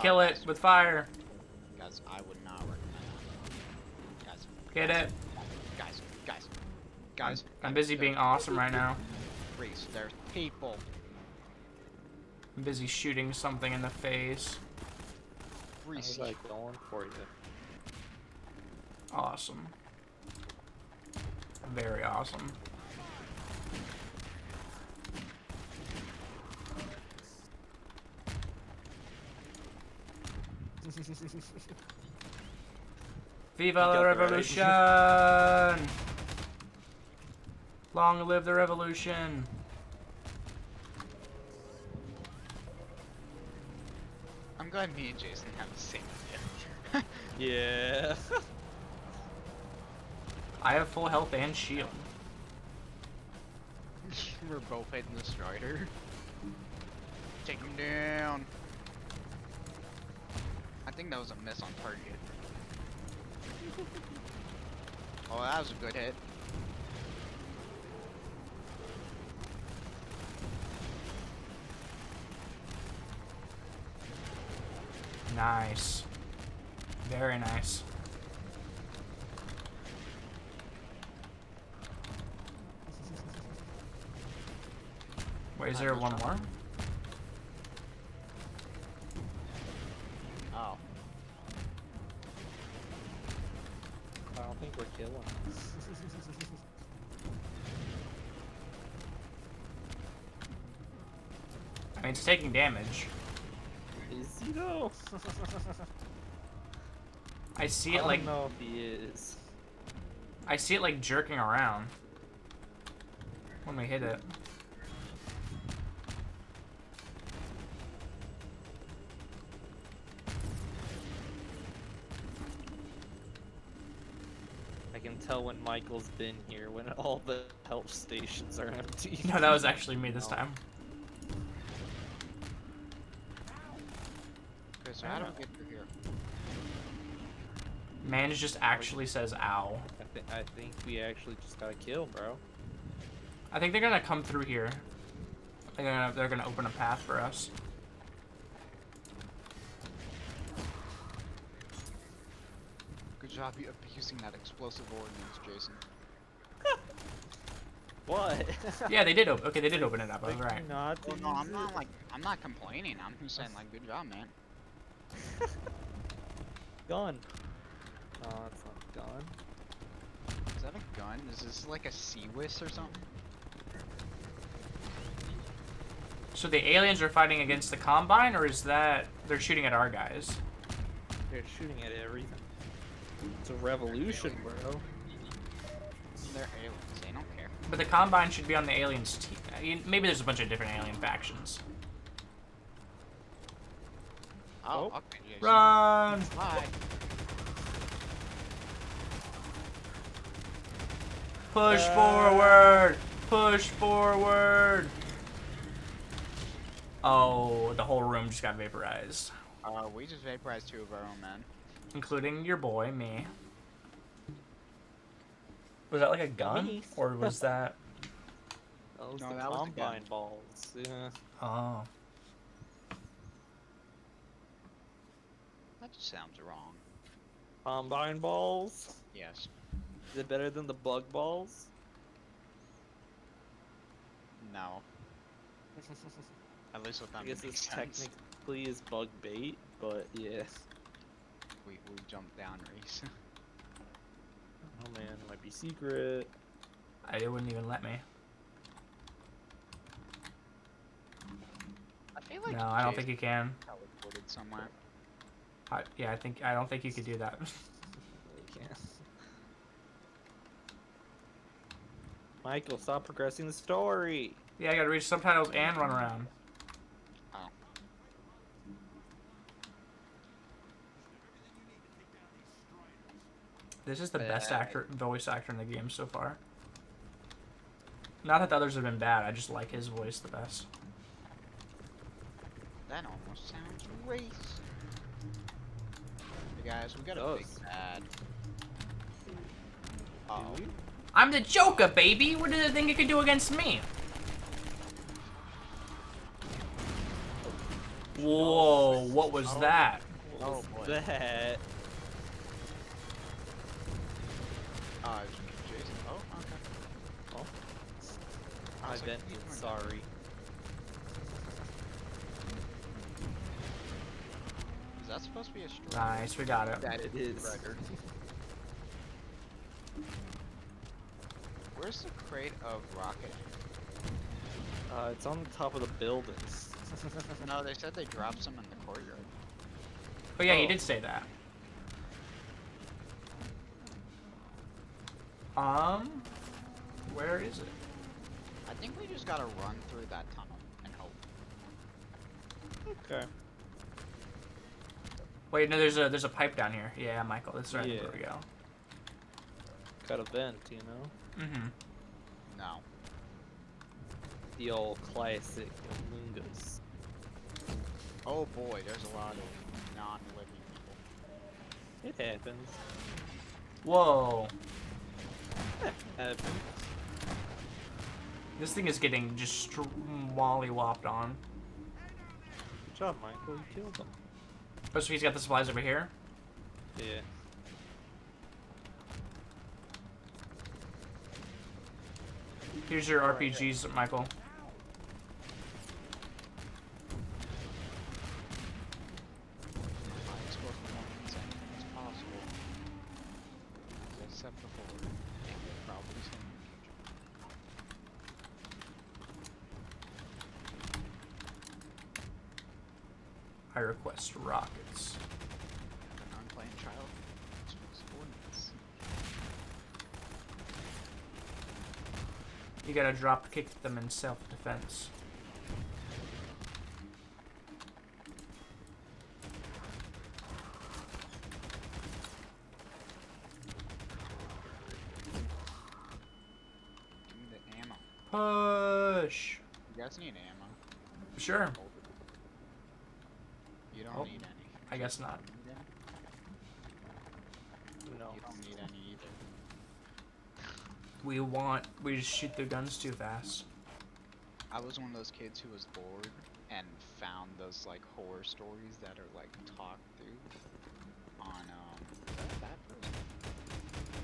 kill it with fire. Guys, I would not recommend that. Guys. Get it. Guys. I'm busy being awesome right now. Reese, there's people. I'm busy shooting something in the face. Reese. I was like going for you. Awesome. Very awesome. Viva la revolution! Long live the revolution! I'm glad me and Jason have the same idea. Yeah. I have full health and shield. We're both hitting the strider. Take him down. I think that was a miss on target. Oh, that was a good hit. Nice. Very nice. Wait, is there one more? Oh. I don't think we're killing. I mean, it's taking damage. Is he though? I see I it don't like know if he is. I see it like jerking around when we hit it. I can tell when Michael's been here, when all the help stations are empty. No, that was actually me this time. Okay, so how do we get through here? Mange just actually says ow. I think we actually just got a kill, bro. I think they're gonna come through here. They're gonna open a path for us. Good job you using that explosive ordnance, Jason. What? Yeah, they did open. Okay, they did open it up. I was right. Not Well, no, I'm not complaining. I'm just saying, like, good job, man. Gun. Oh, it's not a gun. Is that a gun? Is this like a Sea-Whiz or something? So the aliens are fighting against the Combine, or is that they're shooting at our guys? They're shooting at everything. It's a revolution, bro. They're aliens. They don't care. But the Combine should be on the aliens' team. Maybe there's a bunch of different alien factions. Oh, Oh. okay, Jason. Run! Bye. Push forward! Push forward! Oh, the whole room just got vaporized. We just vaporized 2 of our own men. Including your boy, me. Was that like a gun? Me. Or was that... Those No, the that was the gun. combine balls. Yeah. Oh. That just sounds wrong. Combine balls? Yes. Is it better than the bug balls? No. At least with them, I guess it makes this sense. technically is bug bait, but yeah. We jumped down, Reese. Oh man, it might be secret. It wouldn't even let me. I feel like No, I don't think you can. teleported somewhere. I don't think you could do that. Really can't. Michael, stop progressing the story. Yeah, I gotta read subtitles and run around. Oh. This is the best voice actor in the game so far. Not that the others have been bad, I just like his voice the best. That almost sounds race. Hey guys, we got a Does. big bad. Uh oh. I'm the Joker, baby! What did it think it could do against me? Whoa, what was Oh. that? What was Oh, boy. that? Jason. Oh, okay. Oh, I I was like, bent "You it, weren't sorry. Is that supposed to be a straw? Nice, we got it. That it is. Redder. Where's the crate of rocket? It's on the top of the buildings. No, they said they dropped some in the courtyard. Oh yeah, he Oh. did say that. Where is it? I think we just gotta run through that tunnel and hope. Okay. Wait, no, there's a pipe down here. Yeah, Michael, that's right. Yeah. There we go. Got a vent, you know? Mm-hmm. No. The old classic Lungas. Oh boy, there's a lot of non-living people. It happens. Whoa. Happens. This thing is getting just mollywopped on. Good job, Michael. You killed them. Oh, so he's got the supplies over here? Yeah. Here's your RPGs, Michael. I explore for more insane as possible. As I said before, and you'll probably see me in the future. I request rockets. An unplanned child speaks coordinates. You gotta drop kick them in self-defense. Give me the ammo. Push. You guys need ammo. Sure. You don't Oh, need any. I guess not. You need any? No. You don't need any either. We just shoot the guns too fast. I was one of those kids who was bored and found those like horror stories that are like talked through on that person.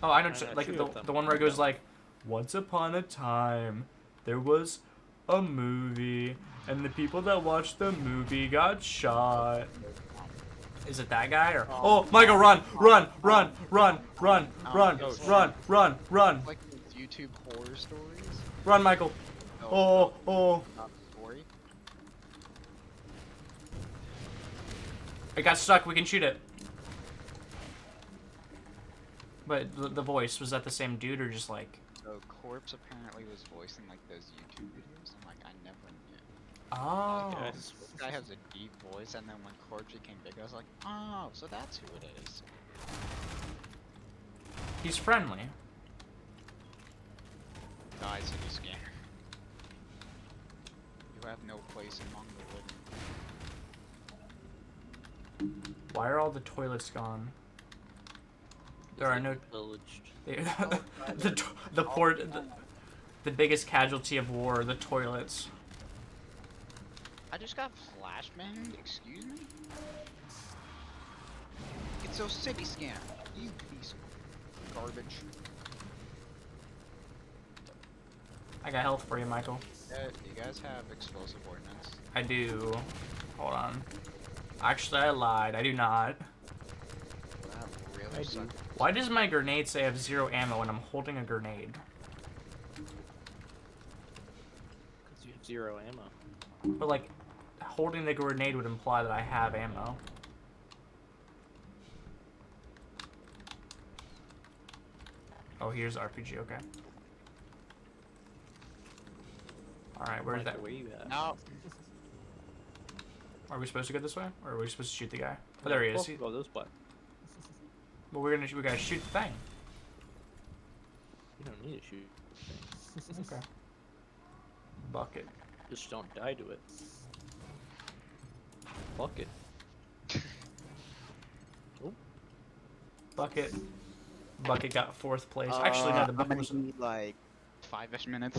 Oh, I know, I like shoot the, at them. the one where it goes like, once upon a time, there was a movie, and the people that watched the movie got shot. Is it that guy or? Oh, Michael, run, run, run, run, run, run, it's run, run, run, Like those YouTube horror stories. run, Michael. Oh, oh. Not story. It got stuck. We can shoot it. But the voice, was that the same dude or just like? So Corpse apparently was voicing like those YouTube videos, and like I never knew. Oh. Okay. This guy has a deep voice, and then when Corpse became big, I was like, oh, so that's who it is. He's friendly. Die, city scanner. You have no place among the living. Why are all the toilets gone? There are no. Pillaged. The biggest casualty of war, the toilets. I just got flashbanged, excuse me? It's a city scanner, you piece of garbage. I got health for you, Michael. Do you guys have explosive ordnance? I do. Hold on. Actually, I lied. I do not. That I really do. sucks. Why does my grenade say I have 0 ammo when I'm holding a grenade? Because you have 0 ammo. But like, holding the grenade would imply that I have ammo. Oh, here's RPG. Okay. All right, where's that? Where you at? No, Are we supposed to go this way, or are we supposed to shoot the guy? Oh, there he is. Go this way. Well, we gotta shoot the thing. You don't need to shoot things. Okay. Bucket. Just don't die to it. Fuck it. Bucket. Bucket got 4th place. Actually, no, the bucket was. need like 5-ish minutes.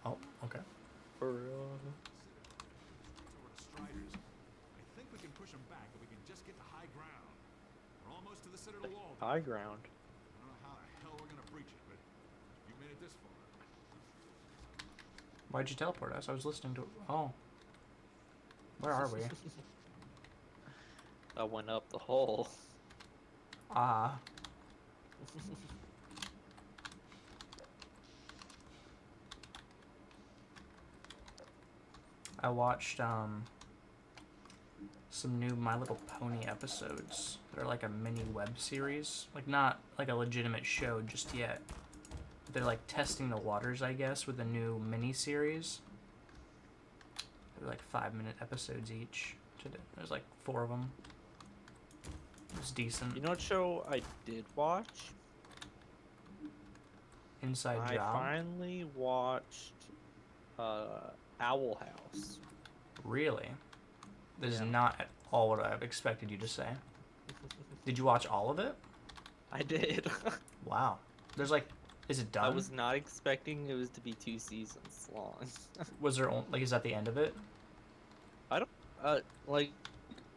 Oh, okay. For, high ground. We're almost to the Citadel wall. High ground. I don't know how the hell we're gonna breach it, but you made it this far. Why'd you teleport us? I was listening to. Oh. Where are we? I went up the hole. Ah. I watched some new My Little Pony episodes. They're like a mini web series, like not like a legitimate show just yet. They're like testing the waters, I guess, with a new mini series. They're like 5-minute episodes each. There's like 4 of them. It was decent. You know what show I did watch? Inside I Job. finally watched Owl House. Really? This is Yeah. not at all what I've expected you to say. Did you watch all of it? I did. Wow. There's like, is it done? I was not expecting it was to be 2 seasons long. Was there like, is that the end of it? Like,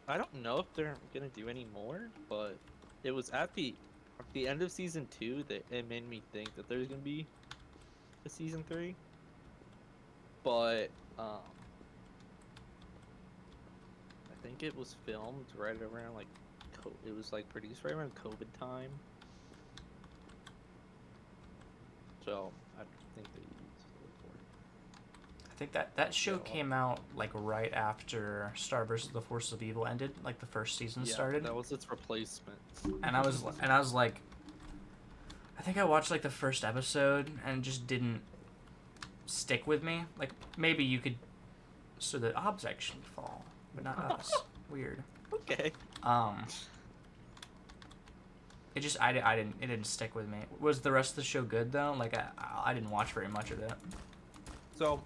I don't know if they're gonna do any more, but it was at the end of season 2 that it made me think that there's gonna be a season 3. But I think it was filmed right around like it was like produced right around COVID time. So I think they used it for it. I think that show Yeah. came out like right after Star vs. the Forces of Evil ended, like the first season Yeah, started. that was its replacement. And I was like, I think I watched like the first episode and it just didn't stick with me. Like maybe you could, so the obs actually fall, but not us. Weird. Okay. It just it didn't stick with me. Was the rest of the show good though? Like I didn't watch very much of it. So,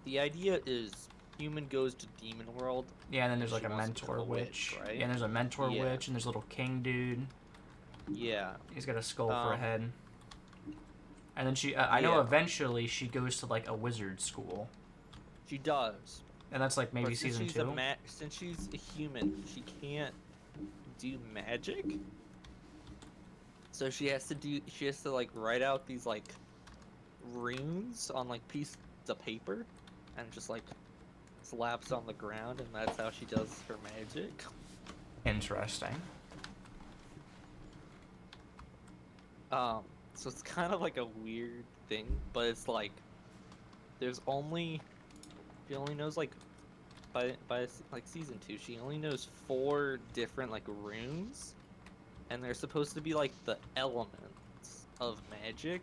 the idea is human goes to demon world. Yeah, and then there's She like a wants to become mentor a witch. witch, right? Yeah, and there's a mentor Yeah. witch, and there's a little king dude. Yeah. He's got a skull for a head. And then she, I Yeah. know eventually she goes to like a wizard school. She does. And that's like maybe But since season she's 2. since she's a human, she can't do magic. So she has to like write out these like runes on like pieces of paper and just like slaps on the ground, and that's how she does her magic. Interesting. So it's kind of like a weird thing, but it's like she only knows like by like season 2, she only knows 4 different like runes, and they're supposed to be like the elements of magic,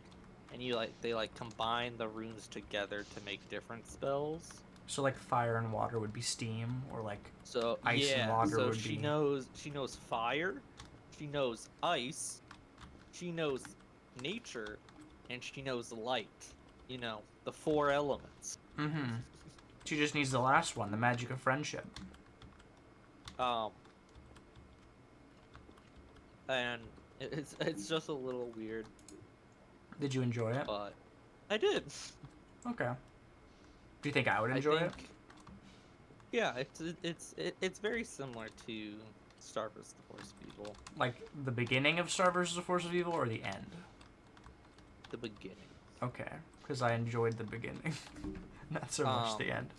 and they like combine the runes together to make different spells. So like fire and water would be steam, or like So ice and yeah, water so would she be. knows fire, she knows ice, she knows nature, and she knows light. You know, the 4 elements. Mm-hmm. She just needs the last one, the magic of friendship. And it's just a little weird, Did you enjoy it? but I did. Okay. Do you think I would enjoy it? Yeah, it's very similar to Star vs. the Force of Evil. Like the beginning of Star vs. the Force of Evil or the end? The beginning. Okay, because I enjoyed the beginning, not so much the end.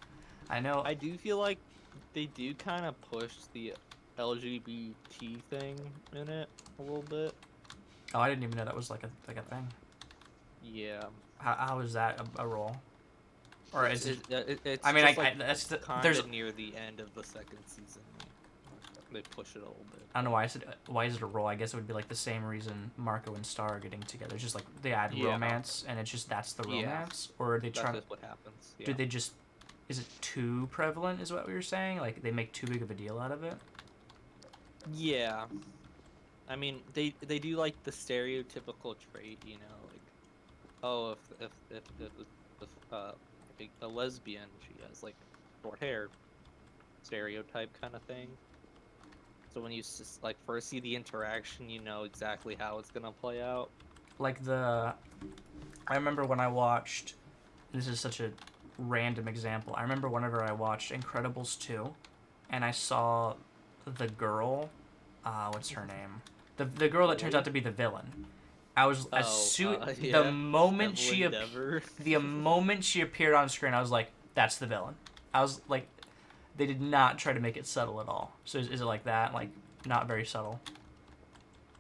I know. I do feel like they do kind of push the LGBT thing in it a little bit. Oh, I didn't even know that was like a thing. Yeah. How is that a role? Or is it? It's I mean, just, like, that's kind there's. of near the end of the 2nd season. They push it a little bit. I don't know why I said why is it a role. I guess it would be like the same reason Marco and Star are getting together. It's just like they add Yeah. romance, and it's just that's the Yeah. romance, or are they That's trying? just what happens. Yeah. Do they just? Is it too prevalent? Is what we were saying? Like they make too big of a deal out of it? Yeah. I mean, they do like the stereotypical trait, you know, like, oh, if a lesbian, she has like short hair, stereotype kind of thing. So when you just like first see the interaction, you know exactly how it's gonna play out. Like I remember when I watched. This is such a random example. I remember whenever I watched Incredibles 2, and I saw the girl what's her name? The girl that turns out to be the villain. I was Yeah, the moment Evelyn the moment she appeared on screen, I was like, that's the villain. I was like, they did not try to make it subtle at all. So is it like that? Like, not very subtle.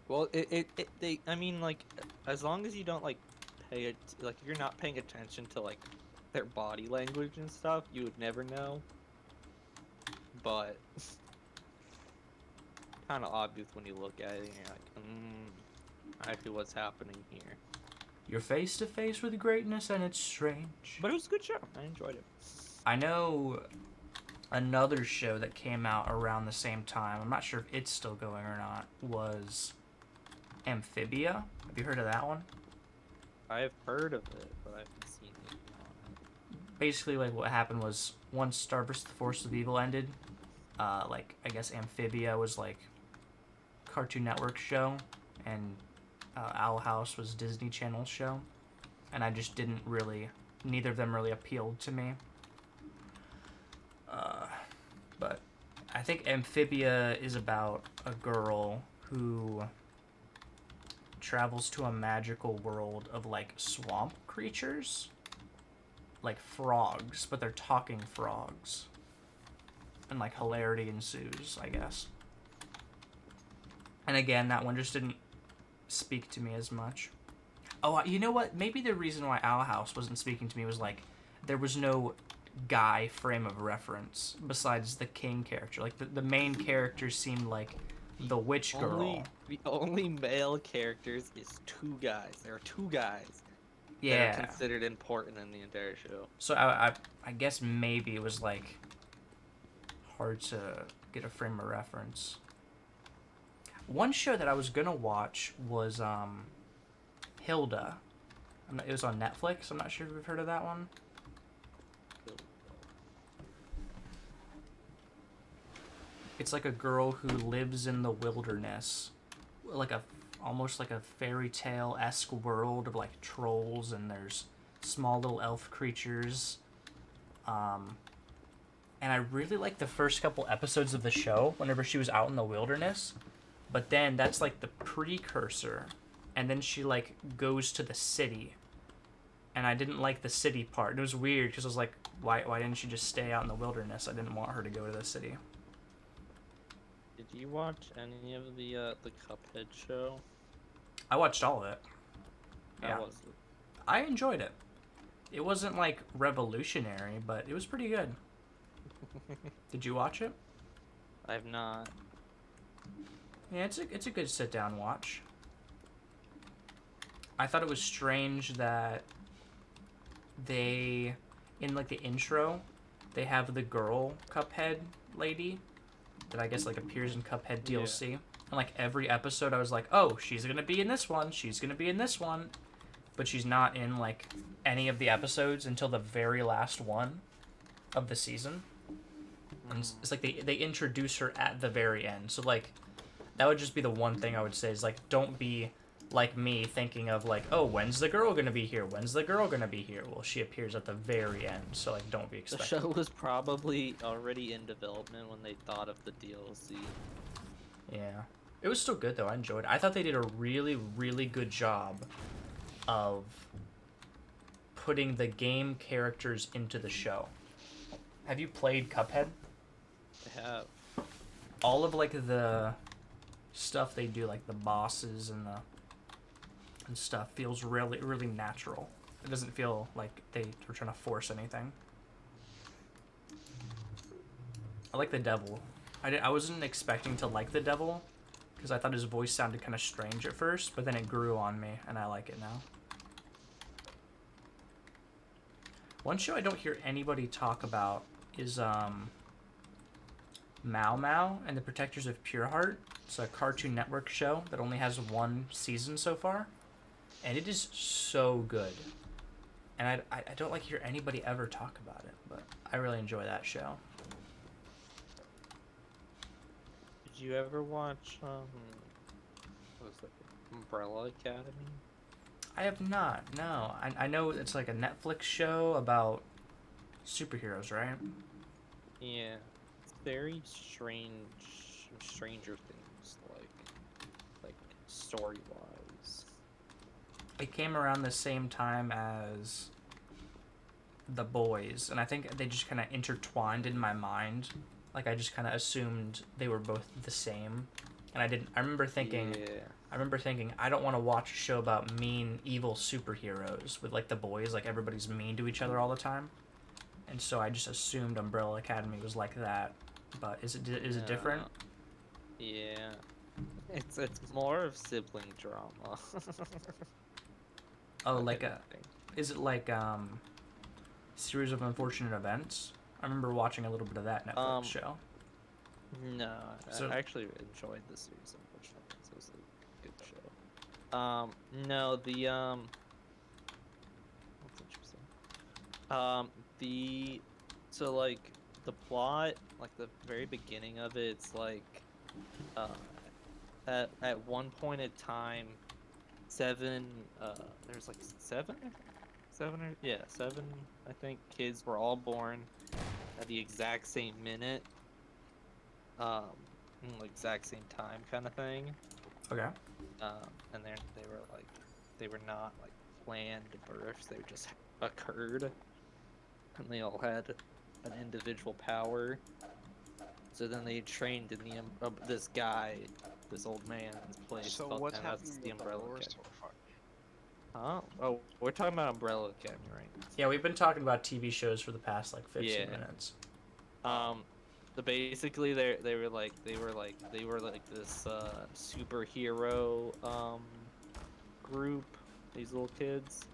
Well, I mean, like, as long as you don't, like, like, if you're not paying attention to, like, their body language and stuff, you would never know. But, kind of obvious when you look at it and you're like, I feel what's happening here. You're face to face with greatness and it's strange. But it was a good show. I enjoyed it. I know another show that came out around the same time, I'm not sure if it's still going or not, was Amphibia. Have you heard of that one? I've heard of it, but I haven't seen anything on it. Basically, like, what happened was once Star vs. the Force of Evil ended, like, I guess Amphibia was, like, Cartoon Network show, and Owl House was Disney Channel's show, and I just didn't really, neither of them really appealed to me. But I think Amphibia is about a girl who travels to a magical world of, like, swamp creatures, like frogs, but they're talking frogs, and, like, hilarity ensues, I guess. And again, that one just didn't speak to me as much. Oh, you know what? Maybe the reason why Owl House wasn't speaking to me was, like, there was no guy frame of reference besides the king character. Like, the main character seemed like the witch girl. The only male characters is two guys. There are two guys Yeah. that are considered important in the entire show. So I guess maybe it was, like, hard to get a frame of reference. One show that I was gonna watch was Hilda. It was on Netflix. I'm not sure if you've heard of that one. It's like a girl who lives in the wilderness, like almost like a fairy tale-esque world of, like, trolls, and there's small little elf creatures. And I really liked the first couple episodes of the show whenever she was out in the wilderness, but then that's, like, the precursor, and then she, like, goes to the city, and I didn't like the city part. And it was weird because I was like, why didn't she just stay out in the wilderness? I didn't want her to go to the city. Did you watch any of the Cuphead show? I watched all of it. How Yeah. was it? I enjoyed it. It wasn't, like, revolutionary, but it was pretty good. Did you watch it? I've not. Yeah, it's a good sit down watch. I thought it was strange that they, in, like, the intro, they have the girl Cuphead lady that I guess, like, appears in Cuphead DLC. Yeah. And, like, every episode I was like, oh, she's gonna be in this one, she's gonna be in this one. But she's not in, like, any of the episodes until the very last one of the season. And it's like they introduce her at the very end. So, like, that would just be the one thing I would say is, like, don't be like me thinking of, like, oh, when's the girl gonna be here? When's the girl gonna be here? Well, she appears at the very end. So, like, don't be The expecting. show was probably already in development when they thought of the DLC. Yeah. It was still good, though. I enjoyed it. I thought they did a really, really good job of putting the game characters into the show. Have you played Cuphead? I have. All of, like, the stuff they do, like the bosses and stuff, feels really, really natural. It doesn't feel like they were trying to force anything. I like the devil. I wasn't expecting to like the devil because I thought his voice sounded kind of strange at first, but then it grew on me and I like it now. One show I don't hear anybody talk about is Mau Mau and the Protectors of Pure Heart. It's a Cartoon Network show that only has one season so far, and it is so good. And I don't like hear anybody ever talk about it, but I really enjoy that show. Did you ever watch what was it, Umbrella Academy? I have not, no. I know it's like a Netflix show about superheroes, right? Yeah, it's very strange, Stranger Things like. story-wise. It came around the same time as The Boys, and I think they just kind of intertwined in my mind. Like, I just kind of assumed they were both the same, and I remember thinking, I don't want to watch a show about mean, evil superheroes with, like, The Boys. Like, everybody's mean to each other all the time. And so I just assumed Umbrella Academy was like that. But is it different? Yeah. It's more of sibling drama. Oh, is it like, Series of Unfortunate Events? I remember watching a little bit of that Netflix show. No, So- I actually enjoyed the series, unfortunately. It was a good show. No, what's interesting? So like the plot, like the very beginning of it, it's like, at one point in time, there's like seven, I think, kids were all born at the exact same minute, like exact same time kind of thing. Okay. And they were not like planned births; they just occurred, and they all had an individual power. So then they trained in this old man's place. So called- what's and that's happening the with the Umbrella lore Academy. so far? Huh? Oh, we're talking about Umbrella Academy, right? Yeah, we've been talking about TV shows for the past, like, 15 Yeah. minutes. So basically they were like this superhero group, these little kids.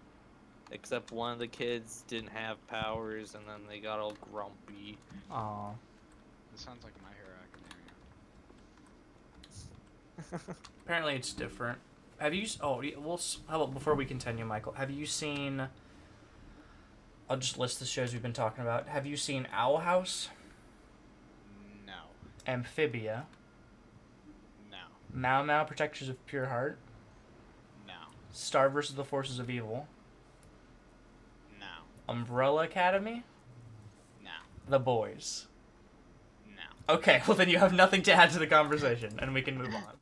Except one of the kids didn't have powers, and then they got all grumpy. Aw. This sounds like My Hero Academia. Apparently it's different. Have you... how about before we continue, Michael, have you seen... I'll just list the shows we've been talking about. Have you seen Owl House? No. Amphibia? No. Mau Mau, Protectors of Pure Heart? No. Star vs. the Forces of Evil? No. Umbrella Academy? No. The Boys? No. Okay, well then you have nothing to add to the conversation, and we can move on.